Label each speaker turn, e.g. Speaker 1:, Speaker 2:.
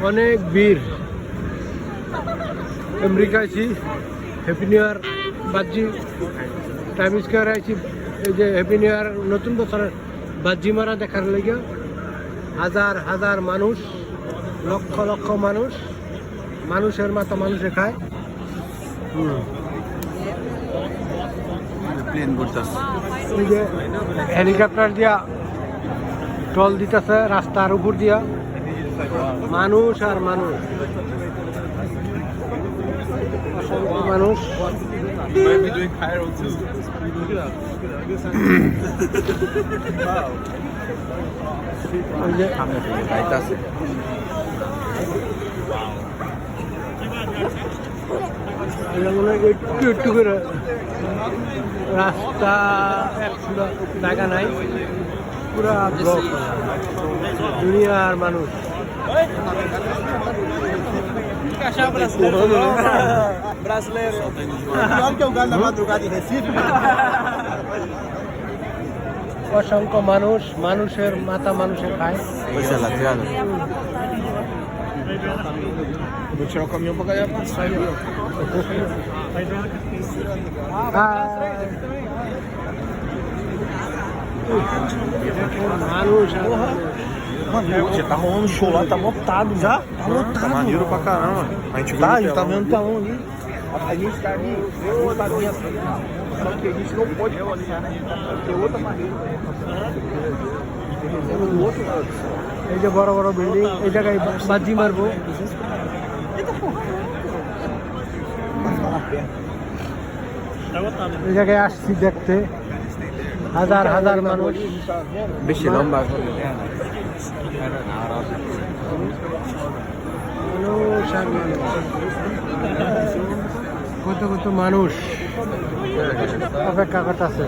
Speaker 1: অনেক ভিড়। আমেরিকা আছি, হ্যাপি নিউ ইয়ার বাজি টাইম স্কোয়ার আছি, এই যে হ্যাপি নিউ ইয়ার নতুন বছরের বাজি মারা দেখার লেগে হাজার হাজার মানুষ, লক্ষ লক্ষ মানুষ, মানুষের মাথা মানুষে খায়।
Speaker 2: প্লেন ঘুরতেছে,
Speaker 1: এই যে হেলিকপ্টার দিয়া টল দিতেছে রাস্তার উপর দিয়া, মানুষ আর মানুষ, অসংখ্য মানুষ।
Speaker 2: Maybe doing Cairo too.
Speaker 1: এই যে
Speaker 2: যাইতাছে।
Speaker 1: এটা মনে হয় একটু একটু করে রাস্তা, একটু জায়গা নাই, পুরা ব্লক দুনিয়ার মানুষ। অসংখ্য মানুষ, মানুষের মাথা মানুষে খায়।
Speaker 2: Questa è la triana. Non ce lo cambio un po' che passa io.
Speaker 1: মানুষ আর
Speaker 2: Mano, você tá rolando show lá, tá lotado já. Tá lotado. Tá maneiro pra caramba. A gente
Speaker 3: Tá, a
Speaker 2: viu
Speaker 3: gente tá
Speaker 2: no
Speaker 3: vendo
Speaker 2: telão.
Speaker 3: telão ali. A gente tá ali, tá dentro. Só que a gente não pode passar, né? Tem outra maneira. Do outro lado.
Speaker 1: এই যে বড় বড় building, এই জায়গায় বাজি মারবো। এই জায়গায় আসছি দেখতে, হাজার হাজার মানুষ।
Speaker 2: বেশি লম্বা
Speaker 1: মানুষ আর মানুষ, কত কত মানুষ অপেক্ষা করতেছে।